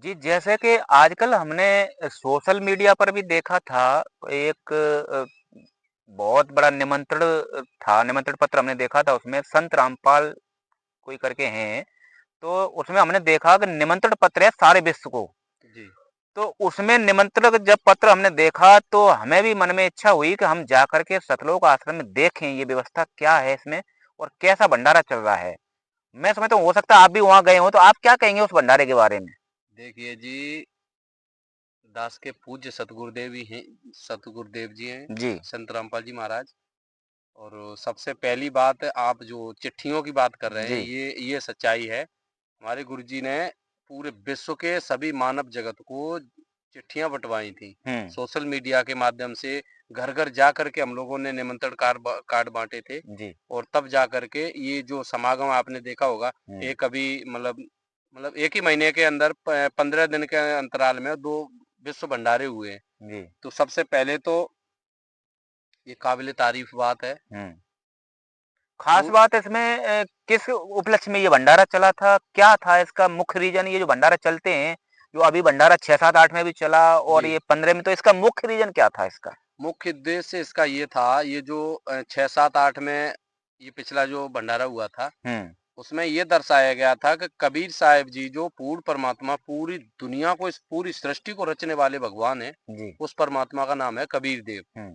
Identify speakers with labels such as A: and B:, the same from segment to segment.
A: जी, जैसे कि आजकल हमने सोशल मीडिया पर भी देखा था, एक बहुत बड़ा निमंत्रण था, निमंत्रण पत्र हमने देखा था, उसमें संत रामपाल कोई करके हैं, तो उसमें हमने देखा कि निमंत्रण पत्र है सारे विश्व को।
B: जी।
A: तो उसमें निमंत्रण जब पत्र हमने देखा तो हमें भी मन में इच्छा हुई कि हम जाकर के सतलोक आश्रम में देखें ये व्यवस्था क्या है इसमें और कैसा भंडारा चल रहा है। मैं समझता हूँ हो सकता है आप भी वहाँ गए हो, तो आप क्या कहेंगे उस भंडारे के बारे में?
B: देखिए जी, दास के पूज्य सतगुरुदेव ही हैं, सतगुरुदेव जी हैं,
A: जी,
B: संत रामपाल जी महाराज। और सबसे पहली बात, आप जो चिट्ठियों की बात कर रहे हैं,
A: जी।
B: ये सच्चाई है। हमारे गुरुजी ने पूरे विश्व के सभी मानव जगत को चिट्ठियां बंटवाई थी।
A: हुँ,
B: सोशल मीडिया के माध्यम से घर घर जा करके हम लोगों ने निमंत्रण कार्ड बांटे थे।
A: जी,
B: और तब जा करके ये जो समागम आपने देखा होगा,
A: हुँ,
B: एक अभी मतलब एक ही महीने के अंदर 15 दिन के अंतराल में दो विश्व भंडारे हुए हैं।
A: जी,
B: तो सबसे पहले तो ये काबिल तारीफ बात है।
A: हुँ। ख़ास
B: पू-
A: बात इसमें किस उपलक्ष्य में ये भंडारा चला था? क्या था इसका मुख्य रीज़न? ये जो भंडारा चलते हैं, जो अभी भंडारा 6, 7, 8 में भी चला और
B: जी,
A: ये 15 में, तो इसका मुख्य रीज़न क्या था इसका?
B: मुख्य उद्देश्य इसका ये था, ये जो 6, 7, 8 में ये पिछला जो भंडारा हुआ था,
A: हुँ,
B: उसमें ये दर्शाया गया था कि कबीर साहिब जी जो पूर्ण परमात्मा, पूरी दुनिया को, इस पूरी सृष्टि को रचने वाले भगवान है,
A: जी,
B: उस परमात्मा का नाम है कबीर देव।
A: हुँ,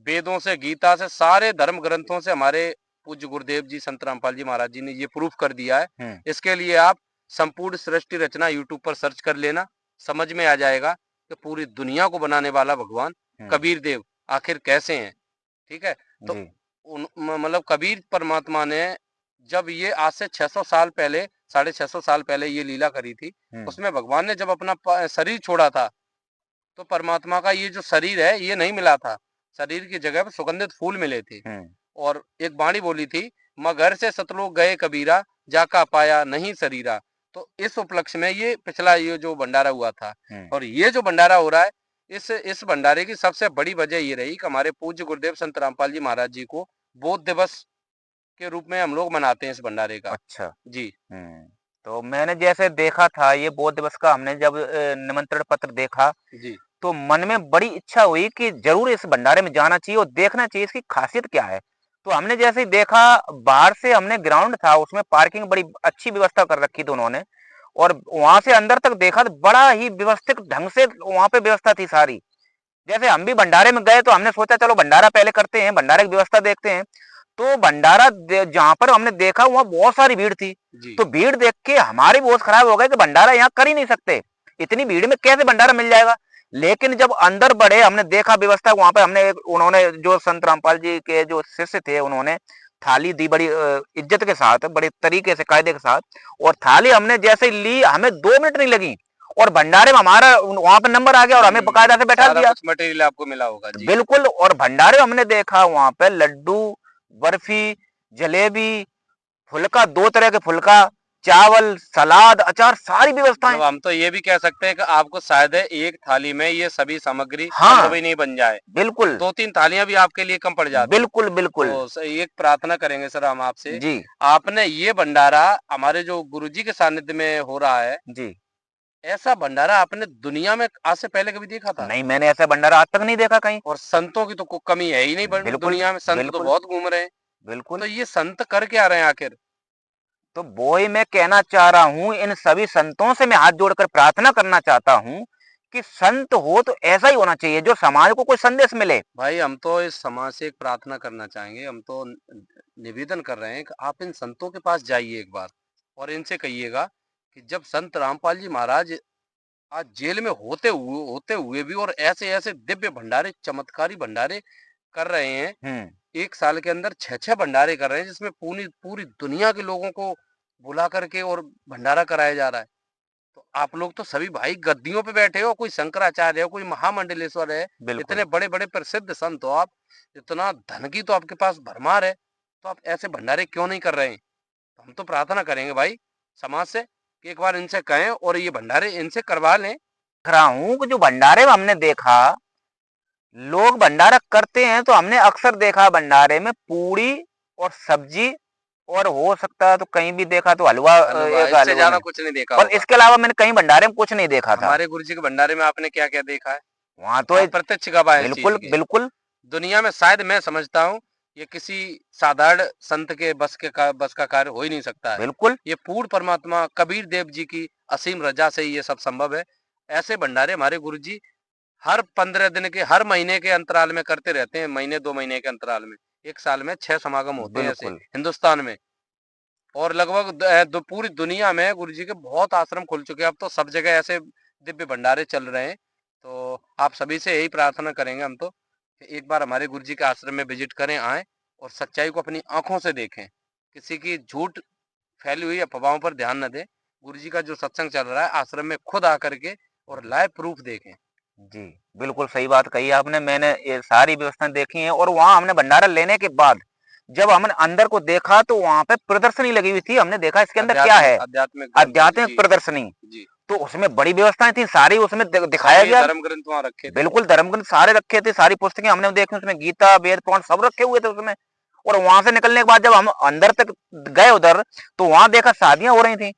B: वेदों से, गीता से, सारे धर्म ग्रंथों से हमारे पूज्य गुरुदेव जी संत रामपाल जी महाराज जी ने ये प्रूफ कर दिया है।
A: हुँ,
B: इसके लिए आप संपूर्ण सृष्टि रचना यूट्यूब पर सर्च कर लेना, समझ में आ जाएगा कि पूरी दुनिया को बनाने वाला भगवान
A: हुँ,
B: कबीर देव आखिर कैसे हैं। ठीक है। तो
A: जी,
B: मतलब कबीर परमात्मा ने जब ये आज से 600 साल पहले, 650 साल पहले ये लीला करी थी,
A: हुँ,
B: उसमें भगवान ने जब अपना शरीर छोड़ा था, तो परमात्मा का ये जो शरीर है ये नहीं मिला था। शरीर की जगह पर सुगंधित फूल मिले थे।
A: हुँ,
B: और एक बाणी बोली थी, मगर से सतलोक गए कबीरा, जाका पाया नहीं शरीरा। तो इस उपलक्ष्य में ये पिछला ये जो भंडारा हुआ था।
A: हुँ,
B: और ये जो भंडारा हो रहा है, इस भंडारे की सबसे बड़ी वजह ये रही कि हमारे पूज्य गुरुदेव संत रामपाल जी महाराज जी को बोध दिवस के रूप में हम लोग मनाते हैं इस भंडारे का।
A: अच्छा,
B: जी।
A: हुँ। तो मैंने जैसे देखा था ये बोध दिवस का, हमने जब निमंत्रण पत्र देखा,
B: जी।
A: तो मन में बड़ी इच्छा हुई कि ज़रूर इस भंडारे में जाना चाहिए और देखना चाहिए इसकी ख़ासियत क्या है। तो हमने जैसे ही देखा, बाहर से हमने ग्राउंड था, उसमें पार्किंग बड़ी अच्छी व्यवस्था कर रखी थी उन्होंने, और वहाँ से अंदर तक देखा तो बड़ा ही व्यवस्थित ढंग से वहाँ पे व्यवस्था थी सारी। जैसे हम भी भंडारे में गए तो हमने सोचा चलो भंडारा पहले करते हैं, भंडारे की व्यवस्था देखते हैं। तो भंडारा जहाँ पर हमने देखा वहाँ बहुत सारी भीड़ थी।
B: जी।
A: तो भीड़ देख के हमारी बहुत खराब हो गई कि भंडारा यहाँ कर ही नहीं सकते, इतनी भीड़ में कैसे भंडारा मिल जाएगा। लेकिन जब अंदर बढ़े, हमने देखा व्यवस्था वहां पे, हमने उन्होंने जो संत रामपाल जी के जो शिष्य थे उन्होंने थाली दी बड़ी इज्जत के साथ, बड़े तरीके से, कायदे के साथ। और थाली हमने जैसे ली, हमें 2 मिनट नहीं लगी और भंडारे में हमारा वहां पर नंबर आ गया और हमें बकायदा से बैठा
B: सारा
A: दिया।
B: कुछ मटेरियल आपको मिला होगा। जी।
A: बिल्कुल। और भंडारे में हमने देखा वहां पे लड्डू, बर्फी, जलेबी, फुल्का, 2 तरह के फुल्का, चावल, सलाद, अचार, सारी व्यवस्थाएं।
B: मतलब हम तो ये भी कह सकते हैं कि आपको शायद है एक थाली में ये सभी सामग्री संभव
A: हाँ,
B: ही नहीं बन जाए।
A: बिल्कुल,
B: 2-3 थालियां भी आपके लिए कम पड़ जाती।
A: बिल्कुल, बिल्कुल।
B: तो एक प्रार्थना करेंगे सर हम आपसे।
A: जी,
B: आपने ये भंडारा हमारे जो गुरुजी के सानिध्य में हो रहा है,
A: जी।
B: ऐसा भंडारा आपने दुनिया में आज से पहले कभी देखा था?
A: नहीं, मैंने ऐसा भंडारा आज तक नहीं देखा कहीं।
B: और संतों की तो कोई कमी है ही नहीं,
A: बिल्कुल,
B: दुनिया में संत तो
A: बिल्कुल,
B: बहुत घूम रहे हैं।
A: बिल्कुल।
B: तो ये संत कर क्या रहे हैं आखिर?
A: तो वो ही मैं कहना चाह रहा हूँ, इन सभी संतों से मैं हाथ जोड़कर प्रार्थना करना चाहता हूँ कि संत हो तो ऐसा ही होना चाहिए जो समाज को कोई संदेश मिले।
B: भाई हम तो इस समाज से एक प्रार्थना करना चाहेंगे। हम तो निवेदन कर रहे हैं कि आप इन संतों के पास जाइए एक बार, और इनसे कहिएगा कि जब संत रामपाल जी महाराज आज जेल में होते हुए भी और ऐसे ऐसे दिव्य भंडारे, चमत्कारी भंडारे कर रहे हैं,
A: हुँ,
B: 1 साल के अंदर 6-6 भंडारे कर रहे हैं, जिसमें पूरी पूरी दुनिया के लोगों को बुला करके और भंडारा कराया जा रहा है। तो आप लोग तो सभी भाई गद्दियों पे बैठे हो, कोई शंकराचार्य हो, कोई महामंडलेश्वर है,
A: बिल्कुल।
B: इतने बड़े बड़े प्रसिद्ध संत हो आप, इतना धन की तो आपके पास भरमार है, तो आप ऐसे भंडारे क्यों नहीं कर रहे हैं? तो हम तो प्रार्थना करेंगे भाई समाज से कि एक बार इनसे कहें और ये भंडारे इनसे करवा लें।
A: देख रहा हूँ कि जो भंडारे में हमने देखा, लोग भंडारा करते हैं तो हमने अक्सर देखा भंडारे में पूड़ी और सब्जी और हो सकता है तो कहीं भी देखा तो हलवा
B: हलवा,
A: एक
B: इससे
A: हलवा
B: ज्यादा
A: में,
B: कुछ नहीं देखा
A: और
B: होगा।
A: इसके अलावा मैंने कहीं भंडारे में कुछ नहीं देखा था।
B: हमारे गुरुजी के भंडारे में आपने क्या क्या देखा है?
A: वहां तो
B: आप प्रत्यक्ष गवाह हैं इस चीज
A: बिल्कुल
B: के।
A: बिल्कुल।
B: दुनिया में शायद मैं समझता हूँ ये किसी साधारण संत के बस का कार्य हो ही नहीं सकता है।
A: बिल्कुल
B: ये पूर्ण परमात्मा कबीर देव जी की असीम रजा से ही ये सब संभव है। ऐसे भंडारे हमारे गुरुजी हर 15 दिन के, हर महीने के अंतराल में करते रहते हैं, महीने 2 महीने के अंतराल में। एक साल में 6 समागम होते हैं ऐसे
A: बिल्कुल।
B: हिंदुस्तान में। और लगभग पूरी दुनिया में गुरुजी के बहुत आश्रम खुल चुके हैं। अब तो सब जगह ऐसे दिव्य भंडारे चल रहे हैं। तो आप सभी से यही प्रार्थना करेंगे हम तो, कि एक बार हमारे गुरुजी के आश्रम में विजिट करें, आएं और सच्चाई को अपनी आंखों से देखें। किसी की झूठ फैली हुई अफवाहों पर ध्यान न दें। गुरुजी का जो सत्संग चल रहा है आश्रम में खुद आकर के और लाइव प्रूफ देखें।
A: जी, बिल्कुल सही बात कही आपने। मैंने ये सारी व्यवस्थाएँ देखी हैं, और वहाँ हमने भंडारा लेने के बाद जब हमने अंदर को देखा तो वहाँ पे प्रदर्शनी लगी हुई थी। हमने देखा इसके अंदर क्या
B: आध्यात्मिक
A: है?
B: आध्यात्मिक ग्रंथ है
A: आध्यात्मिक
B: जी।
A: प्रदर्शनी।
B: जी,
A: तो उसमें बड़ी व्यवस्थाएँ थी, सारी उसमें दिखाया
B: सभी
A: गया।
B: धर्म ग्रंथ वहाँ रखे थे।
A: बिल्कुल धर्म ग्रंथ सारे रखे थे, सारी पुस्तकें हमने देखी उसमें, गीता, वेद, पुराण सब रखे हुए थे उसमें। और वहाँ से निकलने के बाद जब हम अंदर तक गए उधर, तो वहाँ देखा शादियाँ हो रही थी।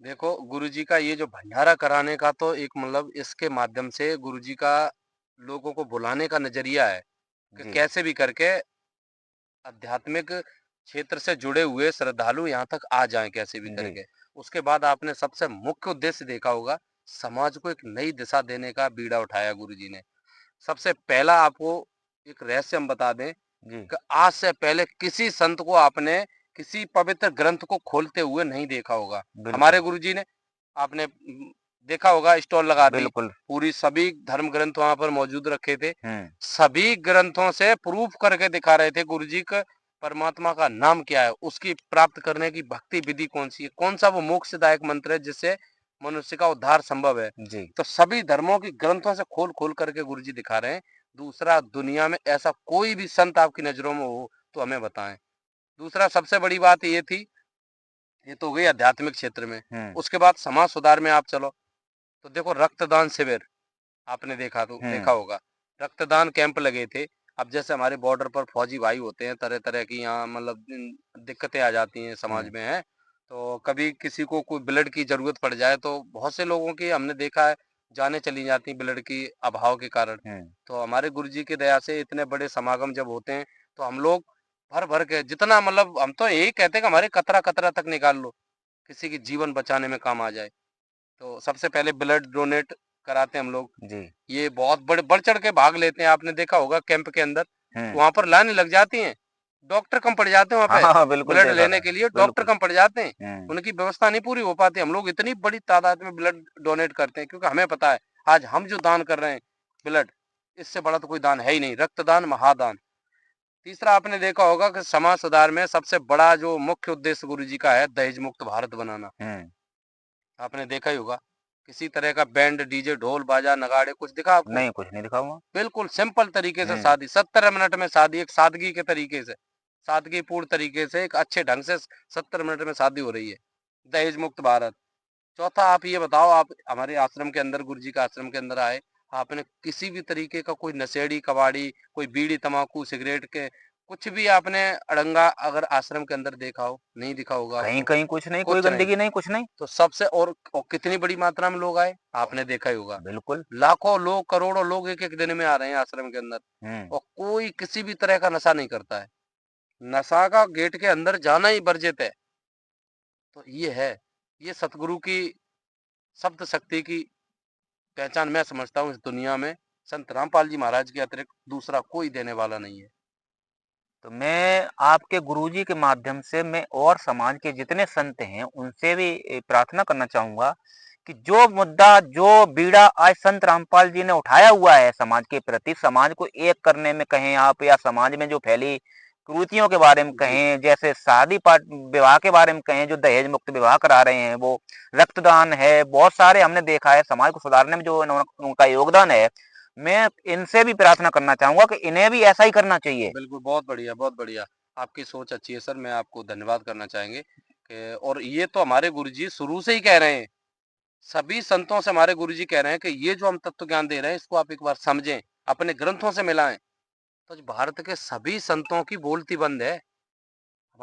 B: देखो गुरुजी का ये जो भंडारा कराने का तो एक मतलब इसके माध्यम से गुरुजी का लोगों को बुलाने का नजरिया है कि
A: जी,
B: कैसे भी करके आध्यात्मिक क्षेत्र से जुड़े हुए श्रद्धालु यहाँ तक आ जाएं कैसे भी
A: जी,
B: करके। उसके बाद आपने सबसे मुख्य उद्देश्य देखा होगा, समाज को एक नई दिशा देने का बीड़ा उठाया गुरुजी ने। सबसे पहला आपको एक रहस्य हम बता दें
A: जी,
B: कि आज से पहले किसी संत को आपने किसी पवित्र ग्रंथ को खोलते हुए नहीं देखा होगा।
A: बिल्कुल,
B: हमारे गुरुजी ने आपने देखा होगा स्टॉल लगा दी,
A: बिल्कुल।
B: पूरी सभी धर्म ग्रंथ वहाँ पर मौजूद रखे थे।
A: हुँ,
B: सभी ग्रंथों से प्रूफ करके दिखा रहे थे गुरुजी का परमात्मा का नाम क्या है, उसकी प्राप्त करने की भक्ति विधि कौन सी है, कौन सा वो मोक्षदायक मंत्र है जिससे मनुष्य का उद्धार संभव है।
A: जी,
B: तो सभी धर्मों की ग्रंथों से खोल खोल करके गुरुजी दिखा रहे हैं। दूसरा, दुनिया में ऐसा कोई भी संत आपकी नजरों में हो तो हमें बताएं। दूसरा सबसे बड़ी बात ये थी, ये तो हो गई आध्यात्मिक क्षेत्र में।
A: हुँ,
B: उसके बाद समाज सुधार में आप चलो तो देखो रक्तदान शिविर आपने देखा
A: हुँ,
B: होगा। रक्तदान कैंप लगे थे। अब जैसे हमारे बॉर्डर पर फौजी भाई होते हैं, तरह तरह की यहाँ मतलब दिक्कतें आ जाती हैं समाज
A: हुँ,
B: में है। तो कभी किसी को कोई ब्लड की जरूरत पड़ जाए तो बहुत से लोगों की हमने देखा है जाने चली जाती हैं ब्लड की अभाव के कारण।
A: हुँ,
B: तो हमारे गुरुजी की दया से इतने बड़े समागम जब होते हैं तो हम लोग भर भर के जितना मतलब हम तो यही कहते हैं कि हमारे कतरा कतरा तक निकाल लो, किसी की जीवन बचाने में काम आ जाए। तो सबसे पहले ब्लड डोनेट कराते हैं हम लोग।
A: जी,
B: ये बहुत बड़े बढ़ चढ़ के भाग लेते हैं, आपने देखा होगा कैंप के अंदर।
A: हुँ।
B: वहां पर लाइन लग जाती हैं, डॉक्टर कम पड़ जाते हैं वहां
A: हाँ,
B: पे।
A: हाँ, हाँ, बिल्कुल
B: ब्लड
A: देखा
B: लेने
A: था।
B: के लिए डॉक्टर
A: बिल्कुल,
B: कम पड़ जाते हैं,
A: हुँ,
B: उनकी व्यवस्था नहीं पूरी हो पाती। हम लोग इतनी बड़ी तादाद में ब्लड डोनेट करते हैं क्योंकि हमें पता है आज हम जो दान कर रहे हैं ब्लड, इससे बड़ा तो कोई दान है ही नहीं। रक्तदान महादान। तीसरा, आपने देखा होगा कि समाज सुधार में सबसे बड़ा जो मुख्य उद्देश्य गुरु जी का है, दहेज मुक्त भारत बनाना।
A: हुँ।
B: आपने देखा ही होगा, किसी तरह का बैंड डीजे ढोल बाजा नगाड़े कुछ दिखा आपको?
A: नहीं, कुछ नहीं दिखा हुआ।
B: बिल्कुल सिंपल तरीके से
A: हुँ,
B: शादी, 17 मिनट में शादी, एक सादगी के तरीके से, सादगीपूर्ण तरीके से, एक अच्छे ढंग से 70 मिनट में शादी हो रही है। दहेज मुक्त भारत। चौथा, आप ये बताओ, आप हमारे आश्रम के अंदर, गुरु जी के आश्रम के अंदर आए, आपने किसी भी तरीके का कोई नशेड़ी कबाड़ी, कोई बीड़ी तम्बाकू सिगरेट के कुछ भी आपने अड़ंगा अगर आश्रम के अंदर देखा हो? नहीं दिखा होगा आपको।
A: कहीं-कहीं कुछ नहीं, कोई
B: कुछ नहीं।
A: गंदगी नहीं, कुछ नहीं।
B: तो सबसे और कितनी बड़ी मात्रा में लोग आए, आपने देखा ही होगा।
A: बिल्कुल,
B: लाखों लोग, करोड़ों लोग एक एक दिन में आ रहे हैं आश्रम के अंदर।
A: हुँ,
B: और कोई किसी भी तरह का नशा नहीं करता है। नशा का गेट के अंदर जाना ही वर्जित है। तो ये है, ये सतगुरु की शब्द शक्ति की पहचान मैं समझता हूँ इस दुनिया में। संत रामपाल जी महाराज के अतिरिक्त दूसरा कोई देने वाला नहीं है।
A: तो मैं आपके गुरुजी के माध्यम से मैं और समाज के जितने संत हैं, उनसे भी प्रार्थना करना चाहूँगा कि जो मुद्दा, जो बीड़ा आज संत रामपाल जी ने उठाया हुआ है समाज के प्रति, समाज को एक करने में कहें आप, या समाज में जो फैली कुरीतियों के बारे में
B: जी,
A: कहें, जैसे शादी पार्ट विवाह के बारे में कहें, जो दहेज मुक्त विवाह करा रहे हैं वो, रक्तदान है, बहुत सारे हमने देखा है समाज को सुधारने में जो उनका योगदान है, मैं इनसे भी प्रार्थना करना चाहूँगा कि इन्हें भी ऐसा ही करना चाहिए।
B: बिल्कुल, बहुत बढ़िया, बहुत बढ़िया। आपकी सोच अच्छी है सर, मैं आपको धन्यवाद करना चाहेंगे कि और ये तो हमारे गुरुजी शुरू से ही कह रहे हैं। सभी संतों से हमारे गुरुजी कह रहे हैं कि ये जो हम तत्व ज्ञान दे रहे हैं इसको आप एक बार समझें, अपने ग्रंथों से मिलाएँ। तो आज भारत के सभी संतों की बोलती बंद है।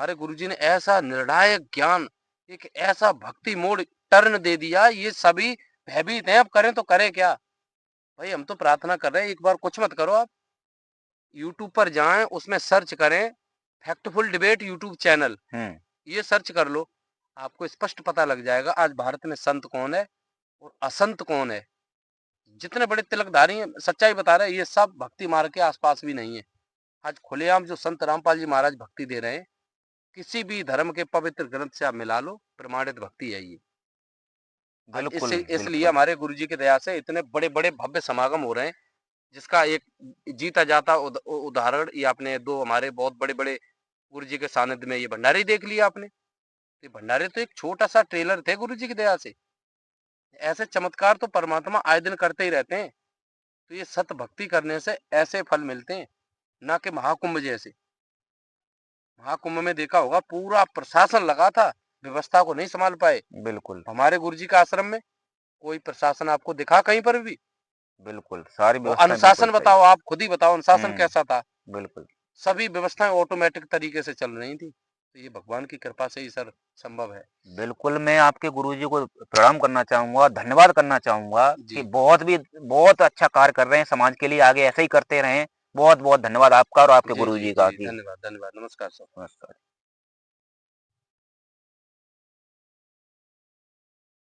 B: हमारे गुरुजी ने ऐसा निर्णायक ज्ञान, एक ऐसा भक्ति मोड टर्न दे दिया, ये सभी भयभीत हैं, अब करें तो करें क्या? भाई हम तो प्रार्थना कर रहे हैं, एक बार कुछ मत करो आप, यूट्यूब पर जाएं, उसमें सर्च करें फैक्टफुल डिबेट यूट्यूब चैनल, ये सर्च कर लो, आपको स्पष्ट पता लग जाएगा आज भारत में संत कौन है और असंत कौन है। जितने बड़े तिलकधारी हैं, सच्चाई बता रहे हैं, ये सब भक्ति मार्ग के आसपास भी नहीं है। आज खुलेआम जो संत रामपाल जी महाराज भक्ति दे रहे हैं, किसी भी धर्म के पवित्र ग्रंथ से आप मिला लो, प्रमाणित भक्ति है ये। आज
A: बिल्कुल,
B: इसलिए
A: बिल्कुल।
B: हमारे गुरुजी की दया से इतने बड़े बड़े भव्य समागम हो रहे हैं, जिसका एक जीता जाता उदाहरण ये आपने दो हमारे बहुत बड़े बड़े गुरुजी के सानिध्य में ये भंडारे देख लिया आपने। ये भंडारे तो एक छोटा सा ट्रेलर थे गुरुजी की दया से। ऐसे चमत्कार तो परमात्मा आए दिन करते ही रहते हैं। तो ये सत भक्ति करने से ऐसे फल मिलते हैं, ना कि महाकुंभ जैसे। महाकुंभ में देखा होगा पूरा प्रशासन लगा था, व्यवस्था को नहीं संभाल पाए।
A: बिल्कुल,
B: हमारे गुरुजी का आश्रम में कोई प्रशासन आपको दिखा कहीं पर भी?
A: बिल्कुल, सारी
B: वो
A: व्यवस्थाएँ बिल्कुल
B: अनुशासन
A: सही।
B: बताओ, आप खुद ही बताओ अनुशासन
A: हुँ,
B: कैसा था?
A: बिल्कुल।
B: सभी व्यवस्थाएं ऑटोमेटिक तरीके से चल रही थी। तो ये भगवान की कृपा से ही सर संभव है।
A: बिल्कुल, मैं आपके गुरुजी को प्रणाम करना चाहूँगा, धन्यवाद करना चाहूँगा कि
B: जी,
A: बहुत अच्छा कार्य कर रहे हैं समाज के लिए, आगे ऐसे ही करते रहें। बहुत-बहुत धन्यवाद आपका और आपके
B: जी, जी,
A: गुरुजी का।
B: जी,
A: जी,
B: धन्यवाद, धन्यवाद। नमस्कार सर।
A: नमस्कार।